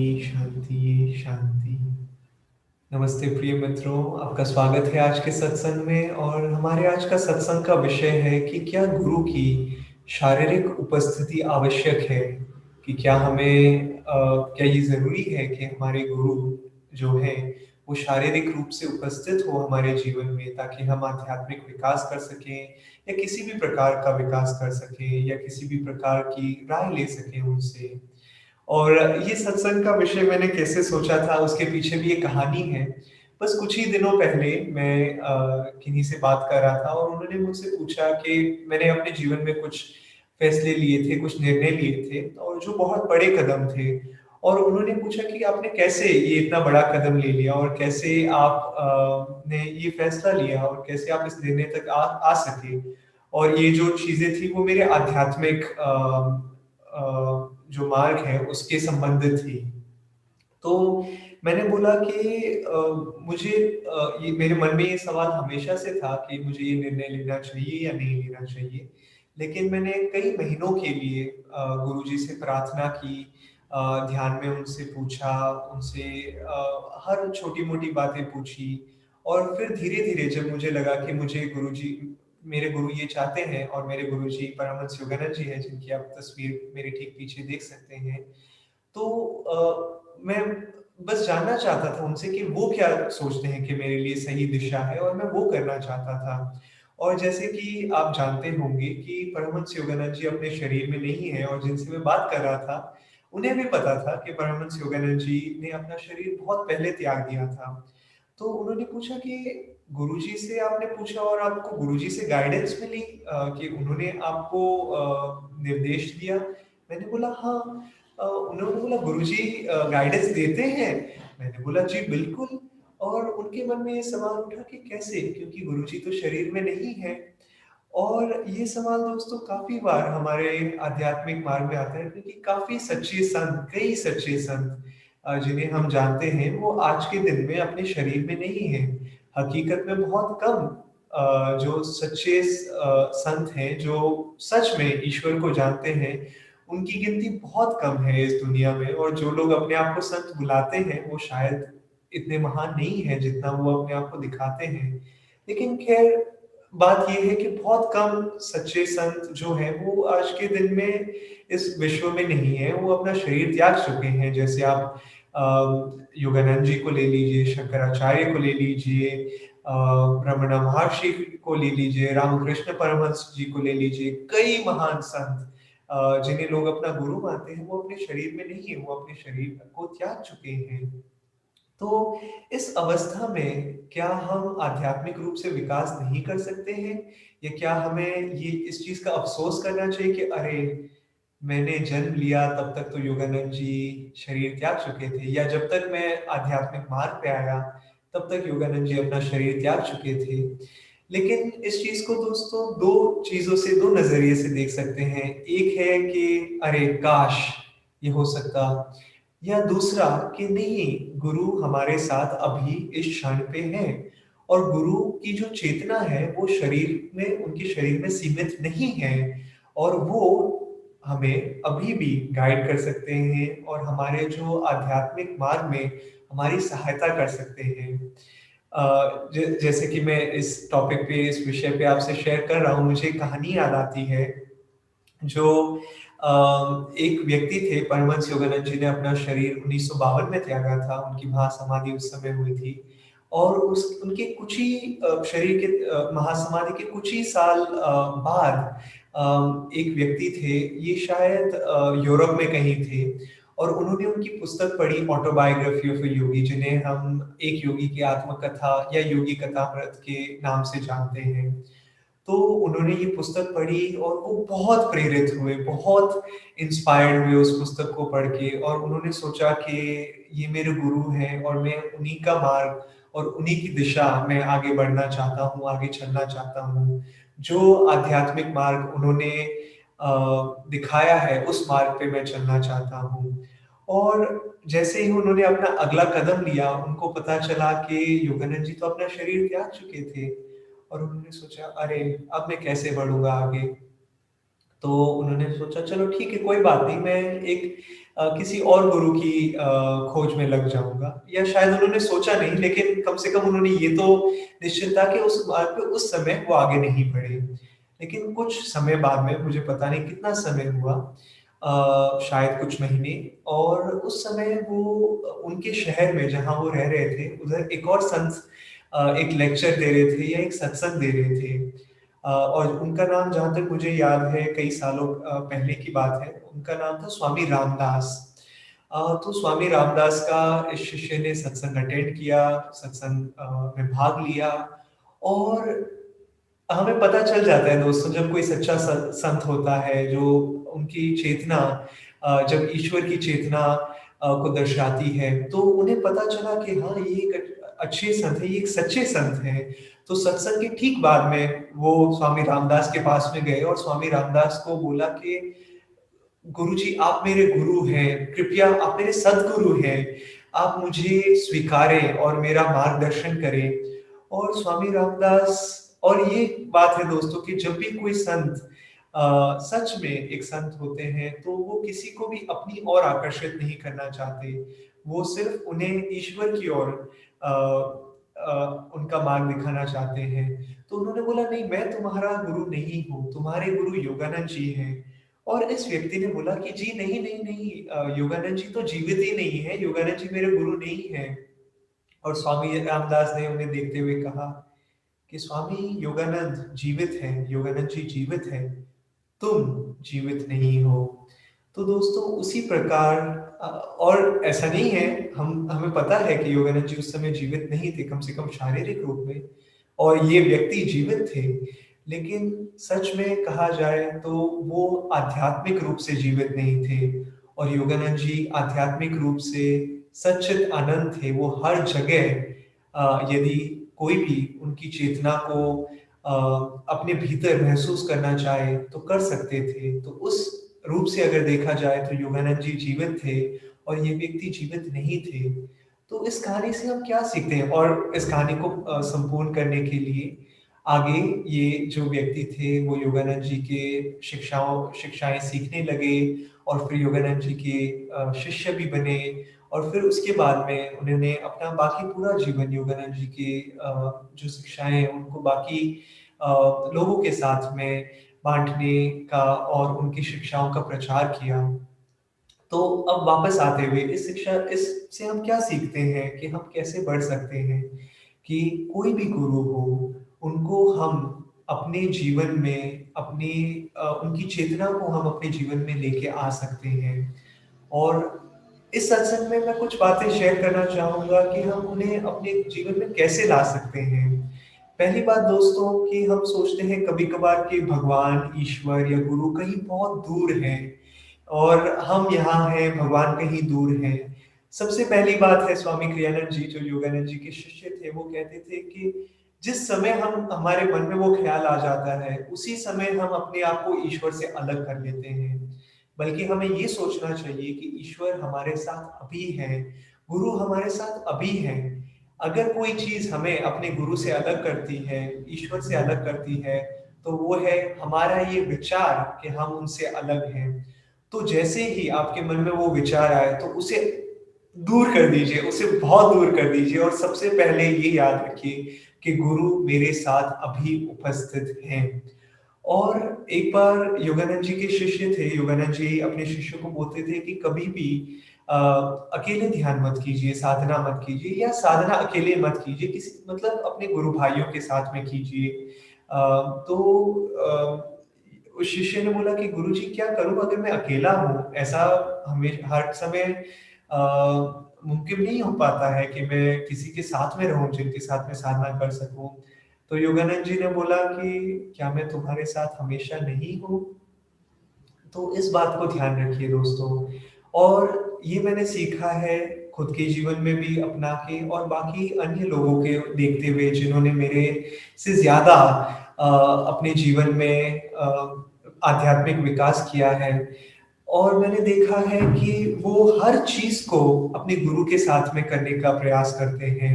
शांति शांति। नमस्ते प्रिय मित्रों, आपका स्वागत है आज के सत्संग में। और हमारे आज का सत्संग का विषय है कि क्या गुरु की शारीरिक उपस्थिति आवश्यक है। कि क्या क्या ये जरूरी है कि हमारे गुरु जो है वो शारीरिक रूप से उपस्थित हो हमारे जीवन में, ताकि हम आध्यात्मिक विकास कर सकें या किसी भी प्रकार का विकास कर सकें या किसी भी प्रकार की राय ले सकें उनसे। और ये सत्संग का विषय मैंने कैसे सोचा था, उसके पीछे भी एक कहानी है। बस कुछ ही दिनों पहले मैं किन्हीं से बात कर रहा था और उन्होंने मुझसे पूछा कि मैंने अपने जीवन में कुछ फैसले लिए थे, कुछ निर्णय लिए थे और जो बहुत बड़े कदम थे। और उन्होंने पूछा कि आपने कैसे ये इतना बड़ा कदम ले लिया और कैसे आप ने ये फैसला लिया और कैसे आप इस निर्णय तक आ सके। और ये जो चीजें थी वो मेरे आध्यात्मिक जो मार्ग है उसके संबंधित थी। तो मैंने बोला कि मुझे ये मेरे मन में ये सवाल हमेशा से था कि मुझे ये निर्णय लेना चाहिए या नहीं लेना चाहिए। लेकिन मैंने कई महीनों के लिए गुरुजी से प्रार्थना की, ध्यान में उनसे पूछा, उनसे हर छोटी-मोटी बातें पूछी। और फिर धीरे-धीरे जब मुझे लगा कि मुझे गुरुजी मेरे गुरु ये चाहते हैं और मेरे गुरुजी परमहंस योगानंद जी हैं, जिनकी आप तस्वीर मेरे ठीक पीछे देख सकते हैं। तो मैं बस जानना चाहता था उनसे कि वो क्या सोचते हैं कि मेरे लिए सही दिशा है, और मैं वो करना चाहता था। और जैसे कि आप जानते होंगे कि परमहंस योगानंद जी अपने शरीर में नहीं है, और जिनसे मैं बात कर रहा था, उन्हें भी पता था कि परमहंस योगानंद जी ने अपना शरीर बहुत पहले त्याग दिया था। तो उन्होंने पूछा कि गुरुजी से आपने पूछा और आपको गुरुजी से गाइडेंस मिली, कि उन्होंने आपको निर्देश दिया? मैंने बोला हाँ। उन्होंने बोला गुरुजी गाइडेंस देते हैं? मैंने बोला जी बिल्कुल। और उनके मन में ये सवाल उठा कि कैसे? क्योंकि गुरुजी तो शरीर में नहीं है। और ये सवाल दोस्तों काफ़ी बार हमारे आध्यात्मिक मार्ग में आता है, क्योंकि काफ़ी सच्चे संत, कई सच्चे संत जिन्हें हम जानते हैं, वो आज के दिन में अपने शरीर में नहीं हैं। हकीकत में बहुत कम जो सच्चे संत हैं, जो सच में ईश्वर को जानते हैं, उनकी गिनती बहुत कम है इस दुनिया में। और जो लोग अपने आप को संत बुलाते हैं, वो शायद इतने महान नहीं हैं जितना वो अपने आप को दिखाते हैं। लेकिन खैर, बात ये है कि बहुत कम सच्चे संत जो हैं वो आज के दिन में इस विश्व में नहीं है, वो अपना शरीर त्याग चुके हैं। जैसे आप योगानंद जी को ले लीजिए, शंकराचार्य को ले लीजिए, रमणा महर्षि को ले लीजिए, रामकृष्ण परमहंस जी को ले लीजिए। कई महान संत जिन्हें लोग अपना गुरु मानते हैं, वो अपने शरीर में नहीं है, वो अपने शरीर को त्याग चुके हैं। तो इस अवस्था में क्या हम आध्यात्मिक रूप से विकास नहीं कर सकते हैं? या क्या हमें ये इस चीज़ का अफ़सोस करना चाहिए कि अरे! मैंने जन्म लिया तब तक तो योगानंद जी शरीर त्याग चुके थे, या जब तक मैं आध्यात्मिक मार्ग पे आया, तब तक योगानंद जी अपना शरीर त्याग चुके थे। लेकिन इस चीज़ को दोस्तों 2 चीज़ों से, 2 नज़रिए से देख सकते हैं। एक है कि अरे काश! ये हो सकता, या दूसरा कि नहीं, गुरु हमारे साथ अभी इस क्षण पे हैं। और गुरु की जो चेतना है वो शरीर में, उनके शरीर में सीमित नहीं है। और वो हमें अभी भी गाइड कर सकते हैं और हमारे जो आध्यात्मिक मार्ग में हमारी सहायता कर सकते हैं। जैसे कि मैं इस टॉपिक पे, इस विषय पे आपसे शेयर कर रहा हूँ, मुझे एक कहानी याद आती है। जो एक व्यक्ति थे, परमहंस योगानंद जी ने अपना शरीर 1952 में त्यागा था, उनकी महासमाधि उस समय हुई थी। और उस उनके कुछ ही शरीर के महासमाधि के कुछ ही साल बाद एक व्यक्ति थे, ये शायद यूरोप में कहीं थे, और उन्होंने उनकी पुस्तक पढ़ी, ऑटोबायोग्राफी ऑफ अ योगी, जिन्हें हम एक योगी की आत्मकथा या योगी कथामृत के नाम से जानते हैं। तो उन्होंने ये पुस्तक पढ़ी और वो बहुत प्रेरित हुए, बहुत इंस्पायर्ड हुए उस पुस्तक को पढ़ के, और उन्होंने सोचा कि ये मेरे गुरु हैं और मैं उन्हीं का मार्ग और उन्हीं की दिशा में आगे बढ़ना चाहता हूँ, आगे चलना चाहता हूँ। जो आध्यात्मिक मार्ग उन्होंने दिखाया है, उस मार्ग पे मैं चलना चाहता हूँ। और जैसे ही उन्होंने अपना अगला कदम लिया, उनको पता चला कि योगानंद जी तो अपना शरीर त्याग चुके थे। और उन्होंने सोचा अरे! अब मैं कैसे बढ़ूँगा आगे? तो उन्होंने सोचा चलो ठीक है, कोई बात नहीं, मैं एक किसी और गुरु की खोज में लग जाऊँगा, या शायद उन्होंने सोचा नहीं, लेकिन कम से कम उन्होंने ये तो निश्चित था कि उस मार्ग पे उस समय वो आगे नहीं बढ़े। लेकिन कुछ समय बाद में, मुझे पता नहीं कितना समय हुआ, शायद कुछ महीने, और उस समय वो उनके शहर में जहाँ वो रह रहे थे, उधर एक और संत एक लेक्चर दे रहे थे या एक सत्संग दे रहे थे। और उनका नाम, जहाँ तक मुझे याद है, कई सालों पहले की बात है, उनका नाम था स्वामी रामदास। तो स्वामी रामदास का इस शिष्य ने सत्संग अटेंड किया, सत्संग में भाग लिया, और हमें पता चल जाता है दोस्तों, जब कोई सच्चा संत होता है जो उनकी चेतना, जब ईश्वर की चेतना को दर्शाती है, तो उन्हें पता चला कि हाँ, ये एक अच्छे संत है, ये एक सच्चे संत है। तो सत्संग के ठीक बाद में वो स्वामी रामदास के पास में गए और स्वामी रामदास को बोला कि गुरुजी, आप मेरे गुरु हैं, कृपया आप मेरे सद्गुरु हैं, आप मुझे स्वीकारें और मेरा मार्गदर्शन करें। और स्वामी रामदास, और ये बात है दोस्तों कि जब भी कोई संत सच में एक संत होते हैं, तो वो किसी को भी अपनी ओर आकर्षित नहीं करना चाहते। वो सिर्फ उन्हें ईश्वर की ओर उनका मार्ग दिखाना चाहते हैं। तो उन्होंने बोला, नहीं, मैं तुम्हारा गुरु नहीं हूँ, तुम्हारे गुरु योगानंद जी हैं। और इस व्यक्ति ने बोला कि जी नहीं, नहीं, नहीं, योगानंद जी तो जीवित ही नहीं है, योगानंद जी मेरे गुरु नहीं है। और स्वामी रामदास ने उन्हें देखते हुए कहा कि स्वामी, योगानंद जीवित हैं, योगानंद जी जीवित हैं, तुम जीवित नहीं हो। तो दोस्तों, उसी प्रकार और ऐसा नहीं है, हमें पता है कि योगानंद जी उस समय जीवित नहीं थे, कम से कम शारीरिक रूप में, और ये व्यक्ति जीवित थे। लेकिन सच में कहा जाए तो वो आध्यात्मिक रूप से जीवित नहीं थे, और योगानंद जी आध्यात्मिक रूप से सच्चित आनंद थे। वो हर जगह यदि कोई भी उनकी चेतना को अपने भीतर महसूस करना चाहे तो कर सकते थे। तो उस रूप से अगर देखा जाए तो योगानंद जी जीवित थे और ये व्यक्ति जीवित नहीं थे। तो इस कहानी से हम क्या सीखते हैं? और इस कहानी को संपूर्ण करने के लिए आगे ये जो व्यक्ति थे वो योगानंद जी के शिक्षाएं सीखने लगे, और फिर योगानंद जी के शिष्य भी बने, और फिर उसके बाद में उन्होंने अपना बाकी पूरा जीवन योगानंद जी के जो शिक्षाएं हैं उनको बाकी लोगों के साथ में बांटने का और उनकी शिक्षाओं का प्रचार किया। तो अब वापस आते हुए इससे हम क्या सीखते हैं कि हम कैसे बढ़ सकते हैं, कि कोई भी गुरु हो, उनको हम अपने जीवन में उनकी चेतना को हम अपने जीवन में लेके आ सकते हैं। और इस सत्संग में मैं कुछ बातें शेयर करना चाहूँगा कि हम उन्हें अपने जीवन में कैसे ला सकते हैं। पहली बात दोस्तों, कि हम सोचते हैं कभी-कभार कि भगवान, ईश्वर या गुरु कहीं बहुत दूर हैं और हम यहाँ हैं, भगवान कहीं दूर हैं। सबसे पहली बात है, स्वामी क्रियानंद जी जो योगानंद जी के शिष्य थे, वो कहते थे कि जिस समय हम हमारे मन में वो ख्याल आ जाता है, उसी समय हम अपने आप को ईश्वर से अलग कर लेते हैं। बल्कि हमें ये सोचना चाहिए कि ईश्वर हमारे साथ अभी है, गुरु हमारे साथ अभी है। अगर कोई चीज़ हमें अपने गुरु से अलग करती है, ईश्वर से अलग करती है, तो वो है हमारा ये विचार कि हम उनसे अलग हैं। तो जैसे ही आपके मन में वो विचार आए, तो उसे दूर कर दीजिए, उसे बहुत दूर कर दीजिए, और सबसे पहले ये याद रखिए कि गुरु मेरे साथ अभी उपस्थित हैं। और एक बार योगानंद जी के शिष्य थे, योगानंद जी अपने शिष्यों को बोलते थे कि कभी भी अकेले ध्यान मत कीजिए, साधना मत कीजिए, या साधना अकेले मत कीजिए, किसी मतलब अपने गुरु भाइयों के साथ में कीजिए। तो उस शिष्य ने बोला कि गुरुजी, क्या करूं अगर मैं अकेला हूँ? ऐसा हमें हर समय मुमकिन नहीं हो पाता है कि मैं किसी के साथ में रहूं, जिनके साथ में साधना कर सकूं। तो योगानंद जी ने बोला कि क्या मैं तुम्हारे साथ हमेशा नहीं हूँ? तो इस बात को ध्यान रखिए दोस्तों। और ये मैंने सीखा है खुद के जीवन में भी अपना के, और बाकी अन्य लोगों के देखते हुए जिन्होंने मेरे से ज़्यादा अपने जीवन में आध्यात्मिक विकास किया है। और मैंने देखा है कि वो हर चीज़ को अपने गुरु के साथ में करने का प्रयास करते हैं।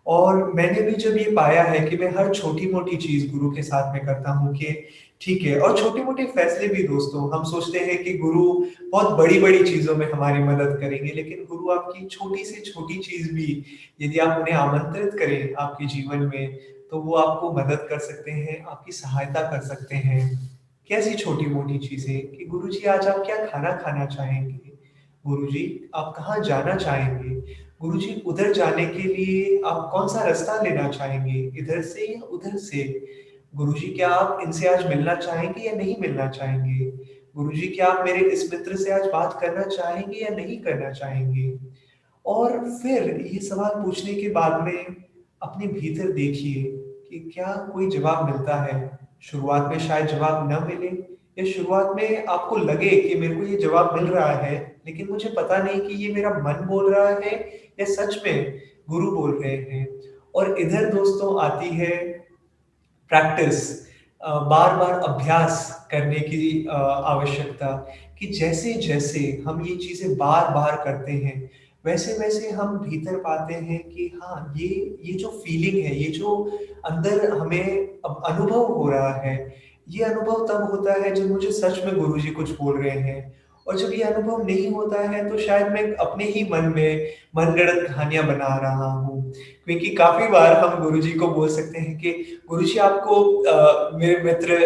और मैंने भी जब ये पाया है कि मैं हर छोटी-मोटी चीज़ गुरु के साथ में करता हूँ, कि ठीक है। और छोटे-मोटे फैसले भी दोस्तों, हम सोचते हैं कि गुरु बहुत बड़ी-बड़ी चीज़ों में हमारी मदद करेंगे, लेकिन गुरु आपकी छोटी से छोटी चीज़ भी यदि आप उन्हें आमंत्रित करें आपके जीवन में, तो वो आपको मदद कर सकते हैं, आपकी सहायता कर सकते हैं। कैसी छोटी-मोटी चीज़ें कि गुरुजी आज आप क्या खाना खाना चाहेंगे? गुरुजी आप कहाँ जाना चाहेंगे? गुरुजी उधर जाने के लिए आप कौन-सा रास्ता लेना चाहेंगे? इधर से या उधर से? गुरुजी क्या आप इनसे आज मिलना चाहेंगे या नहीं मिलना चाहेंगे? गुरुजी क्या आप मेरे इस मित्र से आज बात करना चाहेंगे या नहीं करना चाहेंगे? और फिर ये सवाल पूछने के बाद में अपने भीतर देखिए कि क्या कोई जवाब मिलता है। शुरुआत में शायद जवाब ना मिले या शुरुआत में आपको लगे कि मेरे को ये जवाब मिल रहा है, लेकिन मुझे पता नहीं कि ये मेरा मन बोल रहा है या सच में गुरु बोल रहे हैं। और इधर दोस्तों आती है प्रैक्टिस, बार-बार अभ्यास करने की आवश्यकता कि जैसे-जैसे हम ये चीज़ें बार-बार करते हैं, वैसे-वैसे हम भीतर पाते हैं कि हाँ, ये जो फीलिंग है, ये जो अंदर हमें अब अनुभव हो रहा है, ये अनुभव तब होता है जब मुझे सच में गुरुजी कुछ बोल रहे हैं। और जब ये अनुभव नहीं होता है, तो शायद मैं अपने ही मन में मनगढ़ंत कहानियाँ बना रहा हूँ। क्योंकि काफ़ी बार हम गुरुजी को बोल सकते हैं कि गुरुजी आपको मेरे मित्र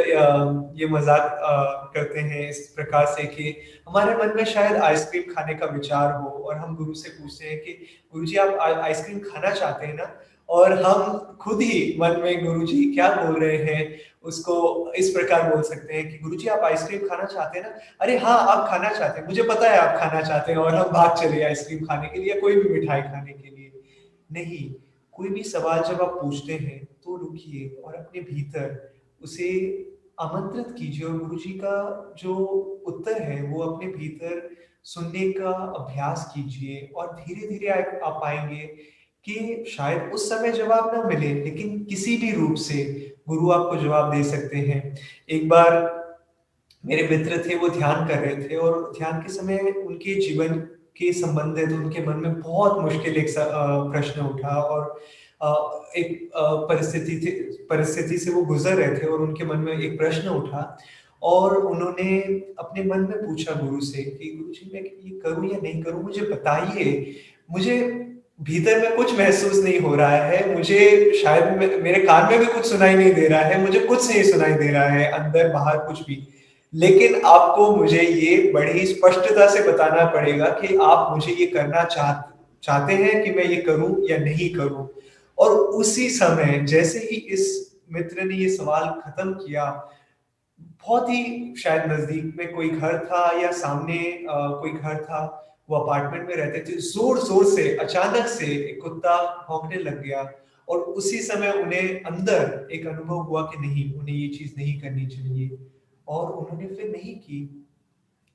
ये मज़ाक करते हैं इस प्रकार से कि हमारे मन में शायद आइसक्रीम खाने का विचार हो और हम गुरु से पूछते हैं कि गुरुजी आप आइसक्रीम खाना चाहते हैं ना? और हम खुद ही मन में गुरुजी क्या बोल रहे हैं, उसको इस प्रकार बोल सकते हैं कि गुरुजी आप आइसक्रीम खाना चाहते हैं ना? अरे हाँ, आप खाना चाहते हैं, मुझे पता है आप खाना चाहते हैं और हम भाग चले आइसक्रीम खाने के लिए या कोई भी मिठाई खाने के लिए। नहीं, कोई भी सवाल जब आप पूछते हैं, तो रुकिए और अपने भीतर उसे आमंत्रित कीजिए और गुरुजी का जो उत्तर है, वो अपने भीतर सुनने का अभ्यास कीजिए और धीरे-धीरे आप पाएँगे कि शायद उस समय जवाब ना मिले, लेकिन किसी भी रूप से गुरु आपको जवाब दे सकते हैं। एक बार मेरे मित्र थे, वो ध्यान कर रहे थे और ध्यान के समय उनके जीवन के संबंधित उनके मन में बहुत मुश्किल एक प्रश्न उठा और एक परिस्थिति से वो गुज़र रहे थे और उनके मन में एक प्रश्न उठा और उन्होंने अपने मन में पूछा गुरु से कि गुरुजी मैं ये करूँ या नहीं करूँ? मुझे बताइए। मुझे भीतर में कुछ महसूस नहीं हो रहा है, मुझे शायद मेरे कान में भी कुछ सुनाई नहीं दे रहा है, मुझे कुछ नहीं सुनाई दे रहा है, अंदर-बाहर कुछ भी। लेकिन आपको मुझे ये बड़ी स्पष्टता से बताना पड़ेगा कि आप मुझे ये करना चाहते हैं कि मैं ये करूँ या नहीं करूँ? और उसी समय जैसे ही इस मित्र ने ये सवाल खत्म किया, बहुत ही शायद नज़दीक में कोई घर था या सामने कोई घर था, वो अपार्टमेंट में रहते थे, ज़ोर-ज़ोर से अचानक से एक कुत्ता भौंकने लग गया और उसी समय उन्हें अंदर एक अनुभव हुआ कि नहीं, उन्हें ये चीज़ नहीं करनी चाहिए और उन्होंने फिर नहीं की।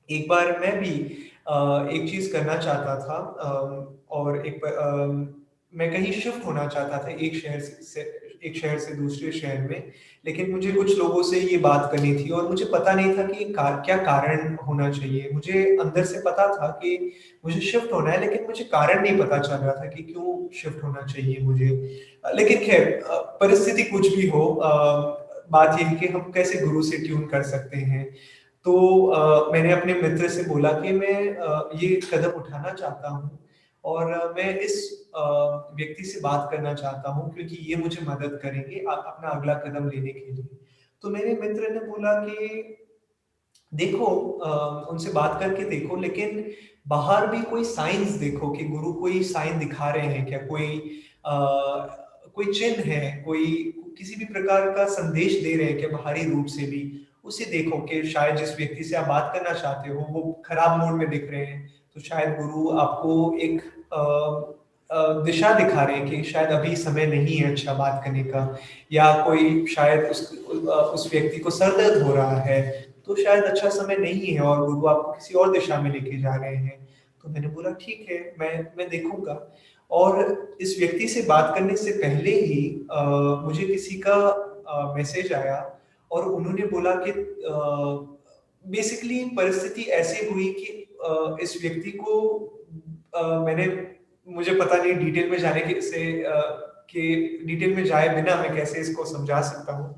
एक बार मैं भी एक चीज़ करना चाहता था और मैं कहीं शिफ्ट होना चाहता था एक शहर से दूसरे शहर में, लेकिन मुझे कुछ लोगों से ये बात करनी थी और मुझे पता नहीं था कि क्या कारण होना चाहिए। मुझे अंदर से पता था कि मुझे शिफ्ट होना है, लेकिन मुझे कारण नहीं पता चल रहा था कि क्यों शिफ्ट होना चाहिए मुझे। लेकिन ख़ैर परिस्थिति कुछ भी हो, बात ये है कि हम कैसे गुरु से ट्यून कर सकते हैं। तो मैंने अपने मित्र से बोला कि मैं ये कदम उठाना चाहता हूँ और मैं इस व्यक्ति से बात करना चाहता हूँ क्योंकि ये मुझे मदद करेंगे अपना अगला कदम लेने के लिए। तो मेरे मित्र ने बोला कि देखो, उनसे बात करके देखो, लेकिन बाहर भी कोई साइन्स देखो कि गुरु कोई साइन दिखा रहे हैं क्या? कोई चिन्ह है, कोई किसी भी प्रकार का संदेश दे रहे हैं क्या बाहरी रूप से भी? उसे देखो कि शायद जिस व्यक्ति से आप बात करना चाहते हो, वो खराब मूड में दिख रहे हैं, तो शायद गुरु आपको एक दिशा दिखा रहे हैं कि शायद अभी समय नहीं है अच्छा बात करने का या कोई शायद उस व्यक्ति को सर दर्द हो रहा है, तो शायद अच्छा समय नहीं है और गुरु आपको किसी और दिशा में लेके जा रहे हैं। तो मैंने बोला ठीक है, मैं देखूँगा और इस व्यक्ति से बात करने से पहले ही मुझे किसी का मैसेज आया और उन्होंने बोला कि बेसिकली परिस्थिति ऐसी हुई कि इस व्यक्ति को मैंने मुझे पता नहीं डिटेल में जाने के डिटेल में जाए बिना मैं कैसे इसको समझा सकता हूँ।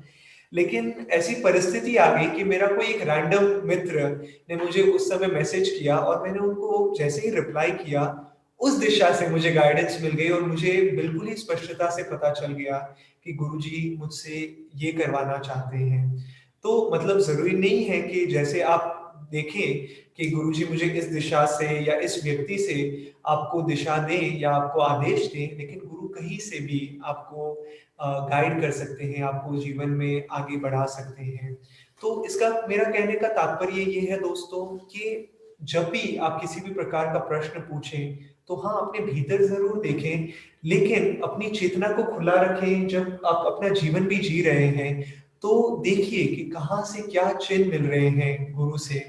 लेकिन ऐसी परिस्थिति आ गई कि मेरा कोई एक रैंडम मित्र ने मुझे उस समय मैसेज किया और मैंने उनको जैसे ही रिप्लाई किया, उस दिशा से मुझे गाइडेंस मिल गई और मुझे बिल्कुल ही स्पष्टता से पता चल गया कि गुरुजी मुझसे ये करवाना चाहते हैं। तो मतलब ज़रूरी नहीं है कि जैसे आप देखें कि गुरुजी मुझे इस दिशा से या इस व्यक्ति से आपको दिशा दें या आपको आदेश दें, लेकिन गुरु कहीं से भी आपको गाइड कर सकते हैं, आपको जीवन में आगे बढ़ा सकते हैं। तो इसका मेरा कहने का तात्पर्य ये है दोस्तों कि जब भी आप किसी भी प्रकार का प्रश्न पूछें, तो हाँ, अपने भीतर ज़रूर देखें, लेकिन अपनी चेतना को खुला रखें। जब आप अपना जीवन भी जी रहे हैं, तो देखिए कि कहाँ से क्या चिन्ह मिल रहे हैं गुरु से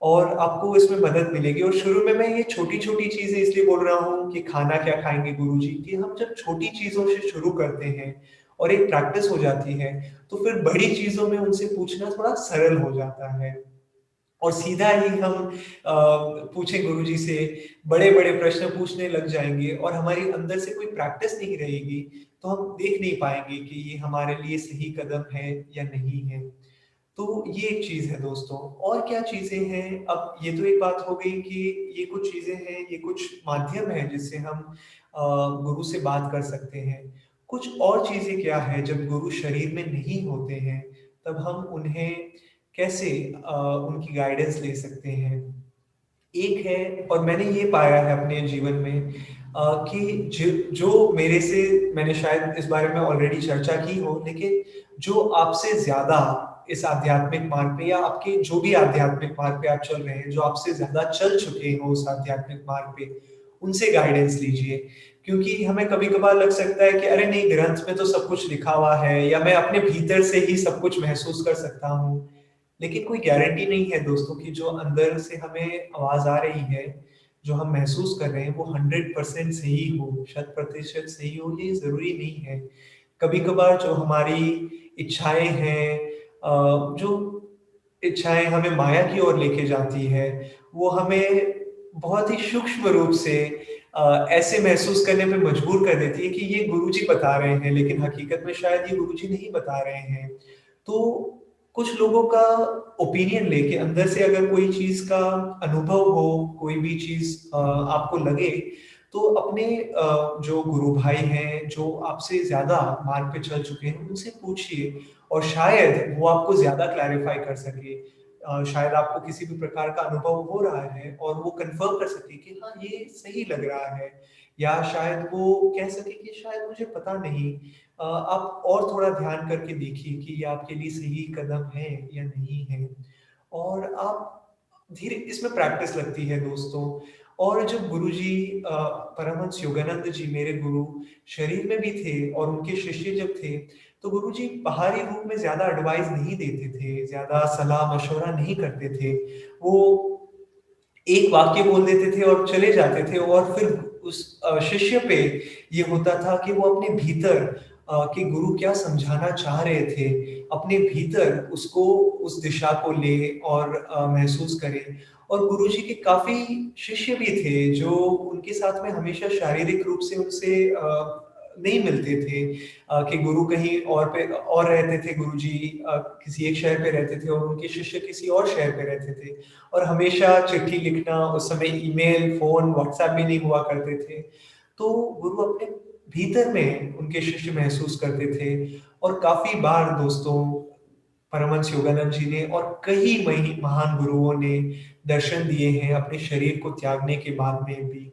और आपको इसमें मदद मिलेगी। और शुरू में मैं ये छोटी-छोटी चीज़ें इसलिए बोल रहा हूँ कि खाना क्या खाएँगे गुरुजी, कि हम जब छोटी चीज़ों से शुरू करते हैं और एक प्रैक्टिस हो जाती है, तो फिर बड़ी चीज़ों में उनसे पूछना थोड़ा सरल हो जाता है। और सीधा ही हम पूछें गुरुजी से, बड़े-बड़े प्रश्न पूछने लग जाएँगे और हमारी अंदर से कोई प्रैक्टिस नहीं रहेगी, तो हम देख नहीं पाएँगे कि ये हमारे लिए सही कदम है या नहीं है। तो ये एक चीज़ है दोस्तों। और क्या चीज़ें हैं, अब ये तो एक बात हो गई कि ये कुछ चीज़ें हैं, ये कुछ माध्यम हैं जिससे हम गुरु से बात कर सकते हैं। कुछ और चीज़ें क्या हैं, जब गुरु शरीर में नहीं होते हैं, तब हम उन्हें कैसे उनकी गाइडेंस ले सकते हैं। एक है और मैंने ये पाया है अपने जीवन में कि जो मेरे से मैंने शायद इस बारे में ऑलरेडी चर्चा की हो, लेकिन जो आपसे ज़्यादा इस आध्यात्मिक मार्ग पे या आपके जो भी आध्यात्मिक मार्ग पे आप चल रहे हैं, जो आपसे ज़्यादा चल चुके हो उस आध्यात्मिक मार्ग पे, उनसे गाइडेंस लीजिए। क्योंकि हमें कभी-कभार लग सकता है कि अरे नहीं, ग्रंथ में तो सब कुछ लिखा हुआ है या मैं अपने भीतर से ही सब कुछ महसूस कर सकता हूँ। लेकिन कोई गारंटी नहीं है दोस्तों कि जो अंदर से हमें आवाज़ आ रही है, जो हम महसूस कर रहे हैं वो 100% सही हो, शत प्रतिशत सही हो, ये ज़रूरी नहीं है। कभी-कभार जो हमारी इच्छाएँ हैं जो इच्छाएँ हमें माया की ओर लेके जाती है, वो हमें बहुत ही सूक्ष्म रूप से ऐसे महसूस करने पे मजबूर कर देती है कि ये गुरुजी बता रहे हैं, लेकिन हकीकत में शायद ये गुरुजी नहीं बता रहे हैं। तो कुछ लोगों का ओपिनियन लेके अंदर से अगर कोई चीज़ का अनुभव हो, कोई भी चीज़ आपको लगे, तो अपने जो गुरु भाई हैं, जो आपसे ज़्यादा मार्ग पे चल चुके हैं, उनसे पूछिए और शायद वो आपको ज़्यादा क्लैरिफ़ाई कर सके। शायद आपको किसी भी प्रकार का अनुभव हो रहा है और वो कन्फर्म कर सके कि हाँ, ये सही लग रहा है या शायद वो कह सके कि शायद मुझे पता नहीं। आप और थोड़ा ध्यान करके देखिए कि ये आपके लिए सही कदम है या नहीं है। और आप धीरे इसमें प्रैक्टिस लगती है दोस्तों। और जब गुरुजी परमहंस योगानंद जी मेरे गुरु शरीर में भी थे और उनके शिष्य जब थे, तो गुरुजी बाहरी रूप में ज़्यादा एडवाइस नहीं देते थे, ज़्यादा सलाह-मशवरा नहीं करते थे। वो एक वाक्य बोल देते थे और चले जाते थे और फिर उस शिष्य पे ये होता था कि वो अपने भीतर कि गुरु क्या समझाना चाह रहे थे, अपने भीतर उसको उस दिशा को ले और महसूस करे। और गुरुजी के काफ़ी शिष्य भी थे जो उनके साथ में हमेशा शारीरिक रूप से उनसे नहीं मिलते थे कि गुरु कहीं और रहते थे गुरुजी किसी एक शहर पे रहते थे और उनके शिष्य किसी और शहर पे रहते थे। और हमेशा चिट्ठी लिखना, उस समय ईमेल, फ़ोन, व्हाट्सएप भी नहीं हुआ करते थे। तो गुरु अपने भीतर में उनके शिष्य महसूस करते थे और काफ़ी बार दोस्तों परमहंस योगानंद जी ने और कई मही महान गुरुओं ने दर्शन दिए हैं अपने शरीर को त्यागने के बाद में भी।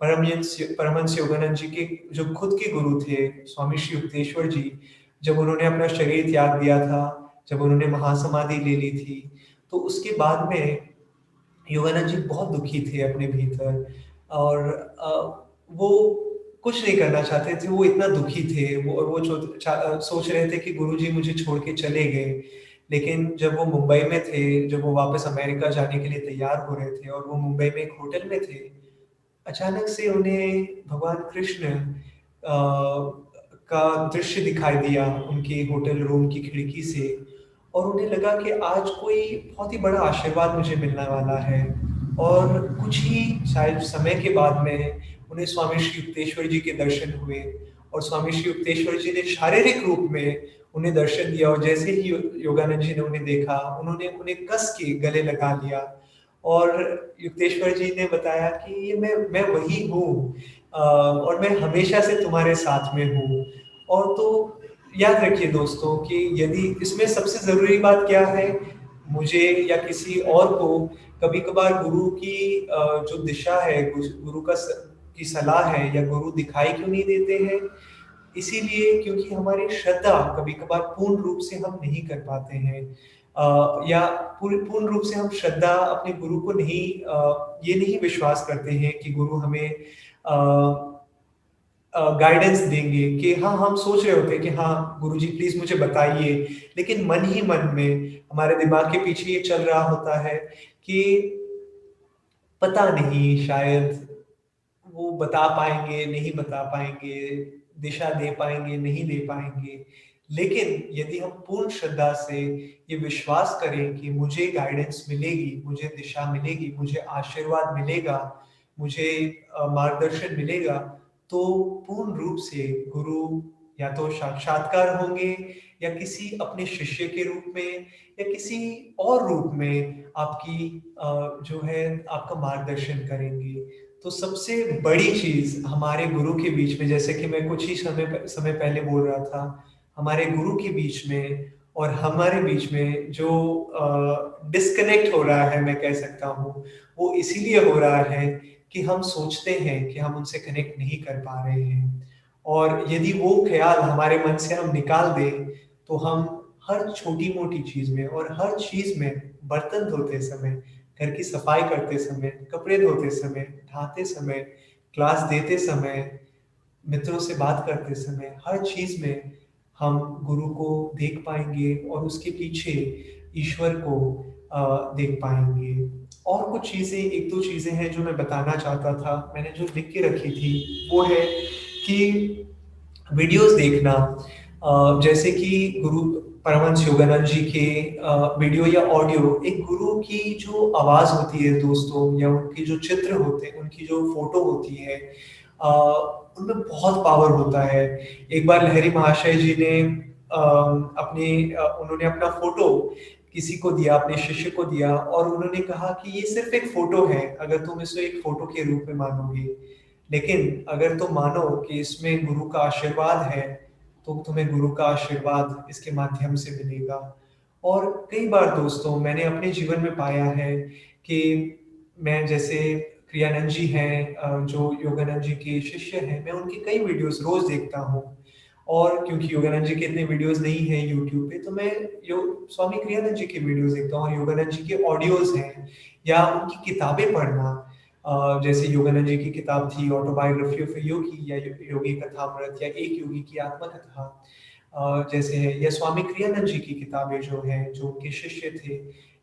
परमहंस योगानंद जी के जो खुद के गुरु थे, स्वामी श्री युक्तेश्वर जी, जब उन्होंने अपना शरीर त्याग दिया था, जब उन्होंने महासमाधि ले ली थी, तो उसके बाद में योगानंद जी बहुत दुखी थे अपने भीतर और वो कुछ नहीं करना चाहते थे, वो इतना दुखी थे वो और वो सोच रहे थे कि गुरुजी मुझे छोड़ के चले गए। लेकिन जब वो मुंबई में थे, जब वो वापस अमेरिका जाने के लिए तैयार हो रहे थे और वो मुंबई में एक होटल में थे, अचानक से उन्हें भगवान कृष्ण का दृश्य दिखाई दिया उनके होटल रूम की खिड़की से और उन्हें लगा कि आज कोई बहुत ही बड़ा आशीर्वाद मुझे मिलने वाला है। और कुछ ही शायद समय के बाद में उन्हें स्वामी श्री युक्तेश्वर जी के दर्शन हुए और स्वामी श्री युक्तेश्वर जी ने शारीरिक रूप में उन्हें दर्शन दिया, और जैसे ही योगानंद जी ने उन्हें देखा, उन्होंने उन्हें कस के गले लगा लिया। और युक्तेश्वर जी ने बताया कि ये मैं वही हूँ, और मैं हमेशा से तुम्हारे साथ में हूँ। और तो याद रखिए दोस्तों कि यदि इसमें सबसे जरूरी बात क्या है, मुझे या किसी और को कभी कभार गुरु की जो दिशा है, गुरु का की सलाह है या गुरु दिखाई क्यों नहीं देते हैं? इसीलिए क्योंकि हमारी श्रद्धा कभी कभार पूर्ण रूप से हम नहीं कर पाते हैं, या पूर्ण पूर्ण रूप से हम श्रद्धा अपने गुरु को नहीं, ये नहीं विश्वास करते हैं कि गुरु हमें गाइडेंस देंगे। कि हाँ, हम सोच रहे होते हैं कि हाँ गुरुजी प्लीज मुझे बताइए, लेकिन मन ही मन में हमारे दिमाग के पीछे ये चल रहा होता है कि पता नहीं, शायद वो बता पाएंगे नहीं बता पाएंगे, दिशा दे पाएंगे नहीं दे पाएंगे। लेकिन यदि हम पूर्ण श्रद्धा से ये विश्वास करें कि मुझे गाइडेंस मिलेगी, मुझे दिशा मिलेगी, मुझे आशीर्वाद मिलेगा, मुझे मार्गदर्शन मिलेगा, तो पूर्ण रूप से गुरु या तो साक्षात्कार होंगे, या किसी अपने शिष्य के रूप में, या किसी और रूप में आपकी जो है आपका मार्गदर्शन करेंगे। तो सबसे बड़ी चीज हमारे गुरु के बीच में, जैसे कि मैं कुछ ही समय पहले बोल रहा था, हमारे गुरु के बीच में और हमारे बीच में जो डिस्कनेक्ट हो रहा है, मैं कह सकता हूँ, वो इसीलिए हो रहा है कि हम सोचते हैं कि हम उनसे कनेक्ट नहीं कर पा रहे हैं। और यदि वो ख्याल हमारे मन से हम निकाल दें, तो हम हर छोटी मोटी चीज में और हर चीज में, बर्तन धोते समय, घर की सफाई करते समय, कपड़े धोते समय, नहाते समय, क्लास देते समय, मित्रों से बात करते समय, हर चीज में हम गुरु को देख पाएंगे और उसके पीछे ईश्वर को देख पाएंगे। और कुछ चीजें, एक दो चीजें हैं जो मैं बताना चाहता था, मैंने जो लिख के रखी थी, वो है कि वीडियोस देखना, जैसे कि गुरु परमहंस योगानंद जी के वीडियो या ऑडियो, एक गुरु की जो आवाज होती है दोस्तों, या उनके जो चित्र होते हैं, उनकी जो फोटो होती है, अ, उनमें बहुत पावर होता है। एक बार लहरी महाशय जी ने उन्होंने अपना फोटो किसी को दिया, अपने शिष्य को दिया, और उन्होंने कहा कि ये सिर्फ एक फोटो है, अगर तुम इसे एक फोटो के रूप में मानोगे, लेकिन अगर तुम मानो कि इसमें गुरु का आशीर्वाद है, तो तुम्हें गुरु का आशीर्वाद इसके माध्यम से मिलेगा। और कई बार दोस्तों मैंने अपने जीवन में पाया है कि मैं, जैसे क्रियानंद जी हैं, जो योगानंद जी के शिष्य हैं, मैं उनकी कई वीडियोस रोज देखता हूँ। और क्योंकि योगानंद जी के इतने वीडियोस नहीं हैं यूट्यूब पे, तो मैं स्वामी क्रियानंद जी के वीडियोस देखता हूँ, और योगानंद जी के ऑडियोज हैं, या उनकी किताबें पढ़ना, जैसे योगानंद जी की किताब थी ऑटोबायोग्राफी ऑफ ए योगी, या योगी कथामृत, या एक योगी की आत्मकथा, जैसे है, या स्वामी क्रियानंद जी की किताबें जो हैं, जो उनके शिष्य थे,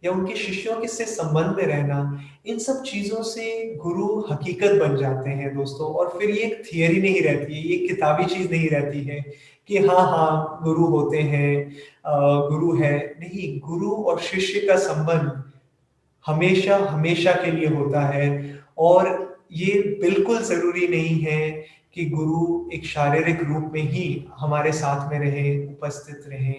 या उनके शिष्यों के से संबंध में रहना, इन सब चीजों से गुरु हकीकत बन जाते हैं दोस्तों। और फिर ये एक थियरी नहीं रहती है, ये एक किताबी चीज नहीं रहती है कि हाँ हाँ गुरु होते हैं, गुरु है, नहीं, गुरु और शिष्य का संबंध हमेशा हमेशा के लिए होता है। और ये बिल्कुल जरूरी नहीं है कि गुरु एक शारीरिक रूप में ही हमारे साथ में रहे, उपस्थित रहे,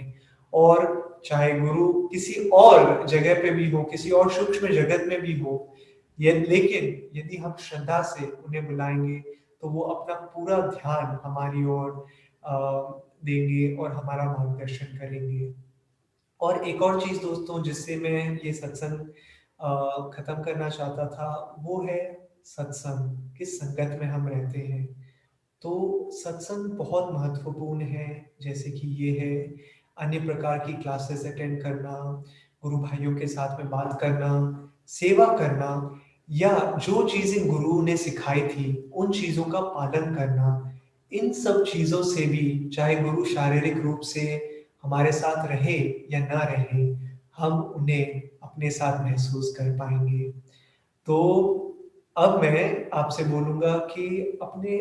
और चाहे गुरु किसी और जगह पे भी हो, किसी और सूक्ष्म जगत में भी हो, लेकिन यदि हम श्रद्धा से उन्हें बुलाएंगे, तो वो अपना पूरा ध्यान हमारी ओर देंगे और हमारा मार्गदर्शन करेंगे। और एक और चीज दोस्तों, जिससे मैं ये सत्संग खत्म करना चाहता था, वो है सत्संग, किस संगत में हम रहते हैं। तो सत्संग बहुत महत्वपूर्ण है, जैसे कि ये है अन्य प्रकार की क्लासेस अटेंड करना, गुरु भाइयों के साथ में बात करना, सेवा करना, या जो चीजें गुरु ने सिखाई थी उन चीजों का पालन करना। इन सब चीजों से भी, चाहे गुरु शारीरिक रूप से हमारे साथ रहे या ना रहे, हम उन्हें अपने साथ महसूस कर पाएंगे। तो अब मैं आपसे बोलूंगा कि अपने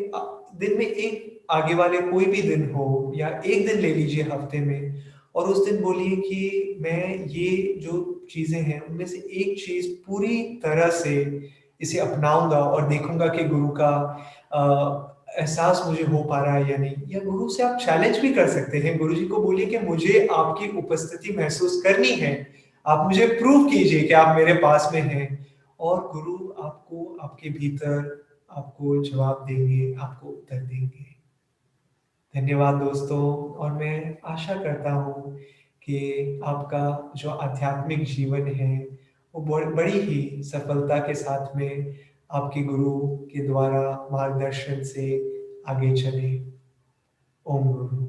दिन में एक, आगे वाले कोई भी दिन हो, या एक दिन ले लीजिए हफ्ते में, और उस दिन बोलिए कि मैं ये जो चीजें हैं उनमें से एक चीज पूरी तरह से इसे अपनाऊंगा, और देखूंगा कि गुरु का एहसास मुझे हो पा रहा है या नहीं, या गुरु से आप चैलेंज भी कर सकते हैं। गुरु जी को बोलिए कि मुझे आपकी उपस्थिति महसूस करनी है। आप मुझे प्रूव कीजिए कि आप मेरे पास में हैं, और गुरु आपको आपके भीतर आपको जवाब देंगे, आपको उत्तर देंगे। धन्यवाद दोस्तों, और मैं आशा करता हूँ कि आपका जो आध्यात्मिक जीवन है, वो बड़ी ही सफलता के साथ में आपके गुरु के द्वारा मार्गदर्शन से आगे चले। ओम गुरु।